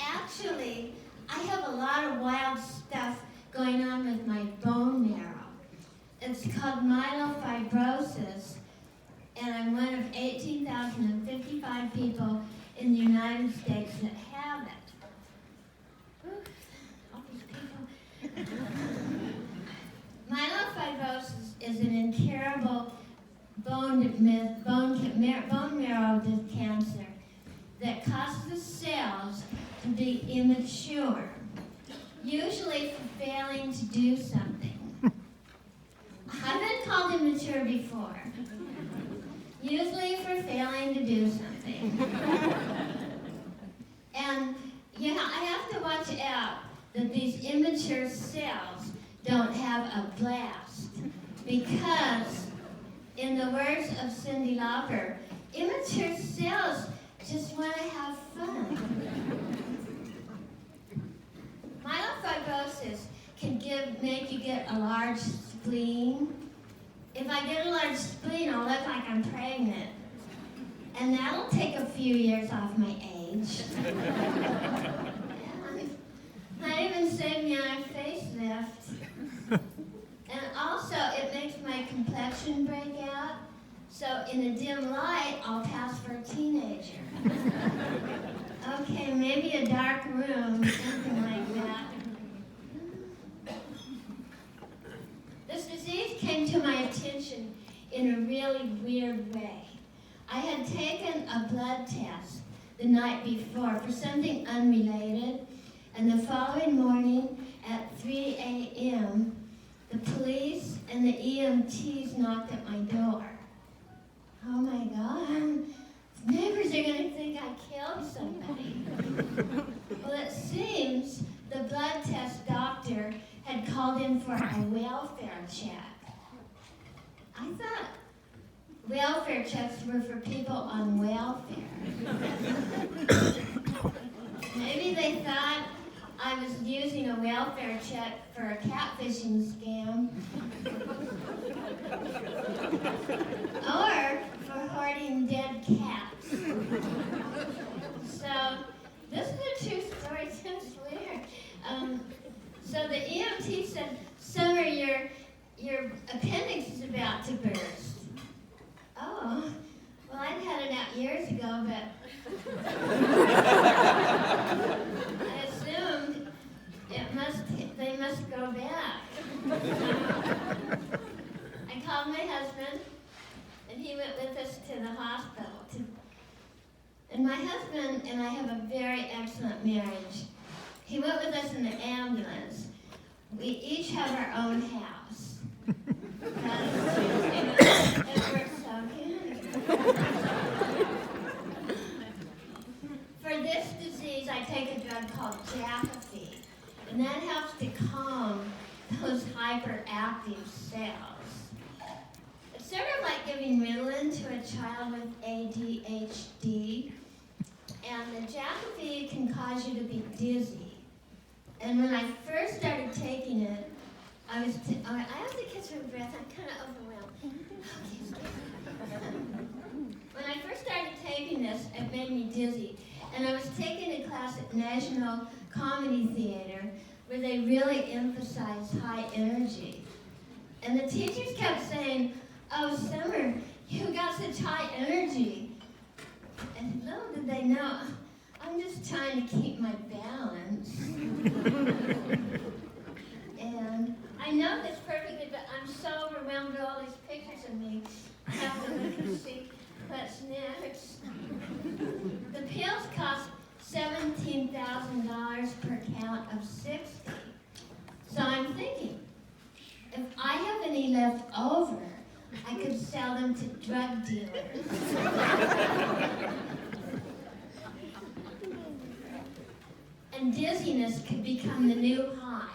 actually, I have a lot of wild stuff going on with my bone marrow. It's called myelofibrosis, and I'm one of 18,055 people in the United States that have it. Ooh, all these people. Myelofibrosis is an incurable bone marrow cancer that causes cells to be immature, usually for failing to do something. I've been called immature before, usually for failing to do something. And I have to watch out that these immature cells don't have a blast, because in the words of Cyndi Lauper, immature cells just want to have fun. Myelofibrosis can make you get a large spleen. If I get a large spleen, I'll look like I'm pregnant. And that'll take a few years off my age. Not even save me on a facelift. And also, it makes my complexion break out. So in a dim light, I'll pass for a teenager. Okay, maybe a dark room, something like that. This disease came to my attention in a really weird way. I had taken a blood test the night before for something unrelated, and the following morning at 3 a.m., the police and the EMTs knocked at my door. Oh my God, neighbors are going to think I killed somebody. Well, it seems the blood test doctor had called in for a welfare check. I thought welfare checks were for people on welfare. Maybe they thought I was using a welfare check for a catfishing scam. Or for hoarding dead cats. So, this is a true story, it's weird. So the EMT said, Summer, your appendix is about to burst. Oh, well, I'd had it out years ago, but I assumed they must go back. I called my husband, and he went with us to the hospital. And my husband and I have a very excellent marriage. He went with us in the ambulance. We each have our own house. It works so good. For this disease, I take a drug called Jakafi, and that helps to calm those hyperactive cells. It's sort of like giving Ritalin to a child with ADHD, and the Jakafi can cause you to be dizzy. And when I first started taking it, I have to catch my breath. I'm kind of overwhelmed. When I first started taking this, it made me dizzy. And I was taking a class at National Comedy Theater where they really emphasized high energy. And the teachers kept saying, "Oh, Summer, you got such high energy." And little did they know, I'm just trying to keep my balance. And I know this perfectly, but I'm so overwhelmed with all these pictures of me. I have to look and see what's next. The pills cost $17,000 per count of 60. So I'm thinking, if I have any left over, I could sell them to drug dealers. And dizziness could become the new high.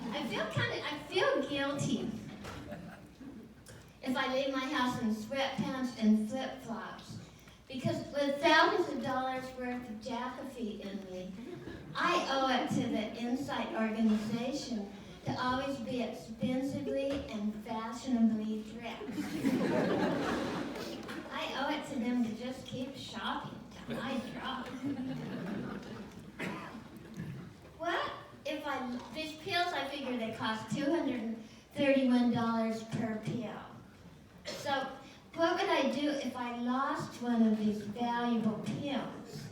I feel guilty if I leave my house in sweatpants and flip-flops, because with thousands of dollars worth of Jakafi in me, I owe it to the Insight organization to always be expensively and fashionably dressed. I owe it to them to just keep shopping time. Nice drop. What if these pills, I figure they cost $231 per pill. So what would I do if I lost one of these valuable pills?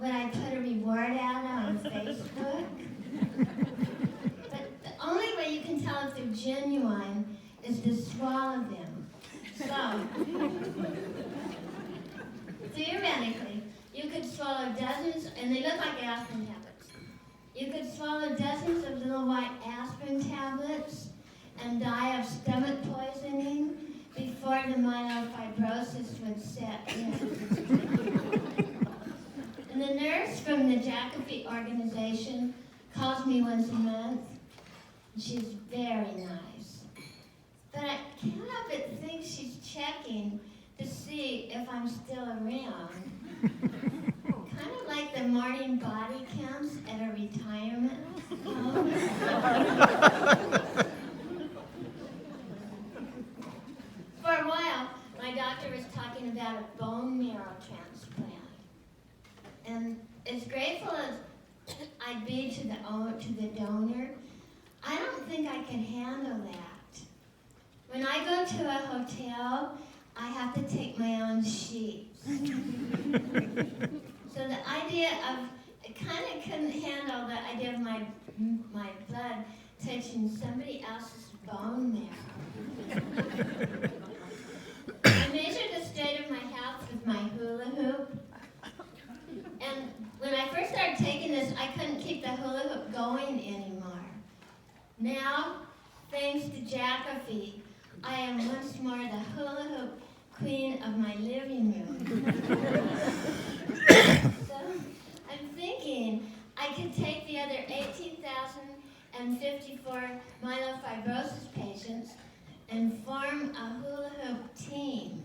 Would I put a reward ad on Facebook? But the only way you can tell if they're genuine is to swallow them. So, theoretically, you could swallow dozens, and they look like aspirin tablets. You could swallow dozens of little white aspirin tablets and die of stomach poisoning before the myelofibrosis would set in. And the nurse from the Jacophy organization calls me once a month. She's very nice. But I can't help but think she's checking to see if I'm still around. Kind of like the morning body counts at a retirement home. For a while, my doctor was talking about a bone marrow transplant. And as grateful as I'd be to the donor, I don't think I can handle that. When I go to a hotel, I have to take my own sheets. So the idea of, I kind of couldn't handle the idea of my blood touching somebody else's bone marrow. I measured the state of my health with my hula hoop. And when I first started taking this, I couldn't keep the hula hoop going anymore. Now, thanks to Jacophy, I am once more the hula hoop queen of my living room. So, I'm thinking I could take the other 18,054 myelofibrosis patients and form a hula hoop team.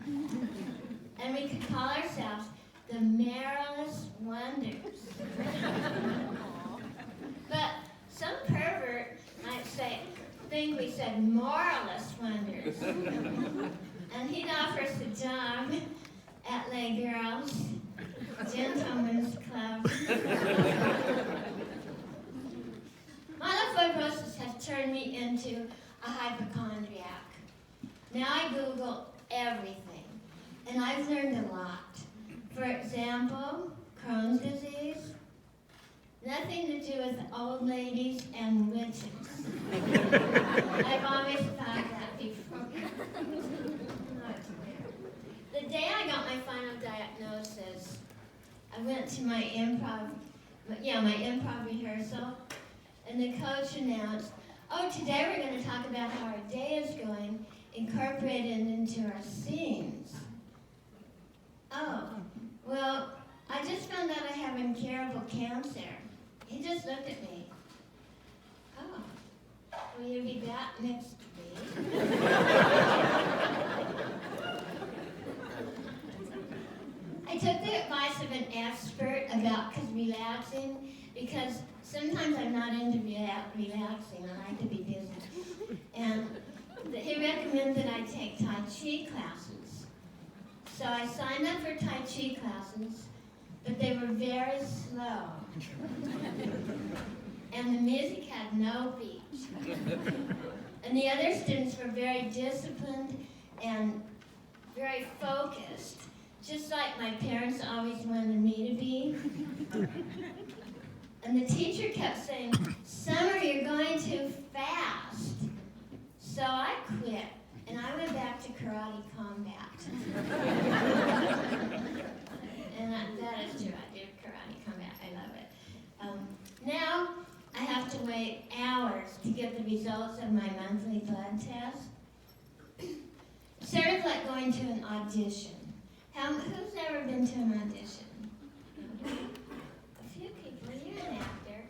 And we could call ourselves the Marrowless Wonders. But some pervert might think we said Moralist Wonders. And he'd offer us a job at Les Girls, Gentlemen's Club. Myelofibrosis has turned me into a hypochondriac. Now I Google everything, and I've learned a lot. For example, Crohn's disease, nothing to do with old ladies and witches. I've always thought that before. The day I got my final diagnosis, I went to my improv rehearsal, and the coach announced, "Oh, today we're going to talk about how our day is going, incorporated into our scenes." Oh, well, I just found out I have incurable cancer. He just looked at me. "Oh, will you be back next week?" I took the advice of an expert about relaxing, because sometimes I'm not into relaxing. I like to be busy. And he recommended I take Tai Chi classes. So I signed up for Tai Chi classes, but they were very slow. And the music had no beat. And the other students were very disciplined and very focused, just like my parents always wanted me to be. And the teacher kept saying, "Summer, you're going too fast." So I quit, and I went back to karate combat. And that is true, I do karate combat, I love it. Now, I have to wait hours to get the results of my monthly blood test. Sort of like going to an audition. Who's ever been to an audition? A few people, you're an actor.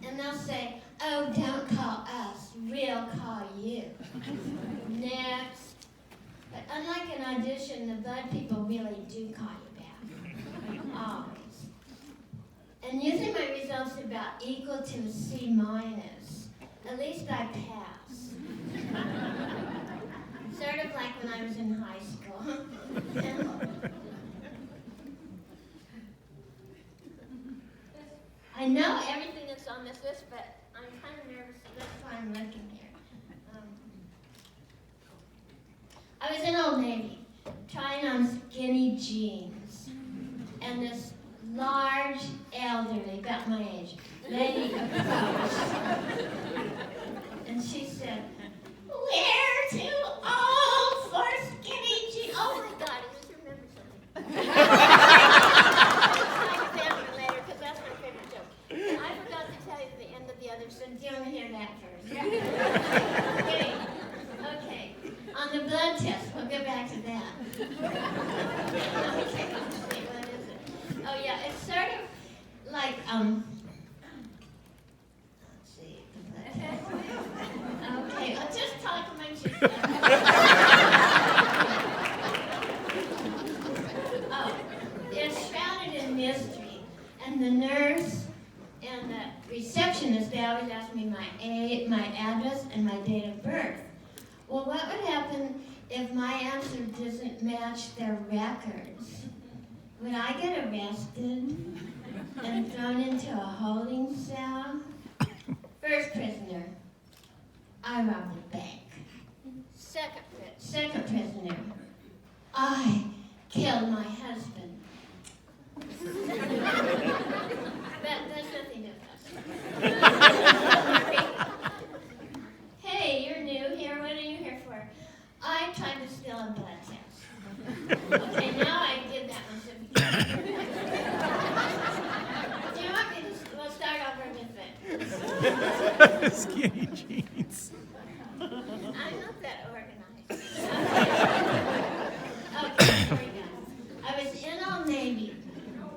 And they'll say, "Oh, don't call us, we'll call you." Next. But unlike an audition, the blood people really do call you back. Always. And usually my results are about equal to a C-. At least I pass. Sort of like when I was in high school. I know everything that's on this list, but I'm kind of nervous, so that's why I'm looking here. I was in Old Navy, trying on skinny jeans, and this large, elderly, about my age, lady approached, and she said, "We're too old for skinny jeans." Oh my God, I just remembered something. I'll tell you later, because that's my favorite joke. I forgot to tell you the end of the other sentence. Do you want to hear that first? Okay. On the blood test, we'll go back to that. Okay, let's see, what is it? Oh yeah, it's sort of like, let's see, the blood test. Okay, I'll just talk amongst yourselves. Oh, it's shrouded in mystery, and the nurse and the receptionist, they always ask me my address and my date of birth. Well, what would happen if my answer doesn't match their records? Would I get arrested and thrown into a holding cell? First prisoner, I robbed a bank. Second prisoner, I killed my husband. But that's nothing of us. Hey, you're new here. What are you here for? I tried to steal a blood test. Okay, now I did that one. So do you want me to? We'll start over with it. Skinny jeans. I'm not that organized. Okay, here we go. I was in Old Navy,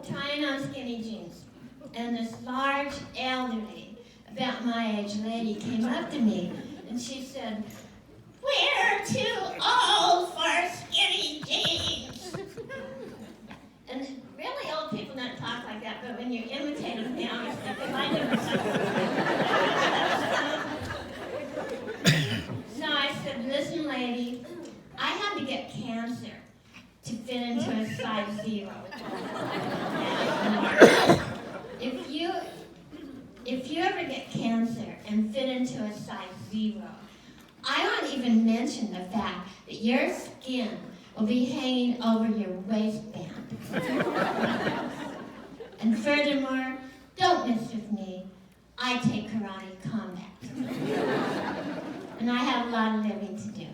trying on skinny jeans, and this large, elderly, about my age lady came up to me. And she said, "We're too old for skinny jeans." And really old people don't talk like that, but when you imitate them, they always think they might have something. So I said, "Listen, lady, I had to get cancer to fit into a size 0. If you ever get cancer and fit into a size 0, I won't even mention the fact that your skin will be hanging over your waistband. And furthermore, don't mess with me. I take karate combat. And I have a lot of living to do."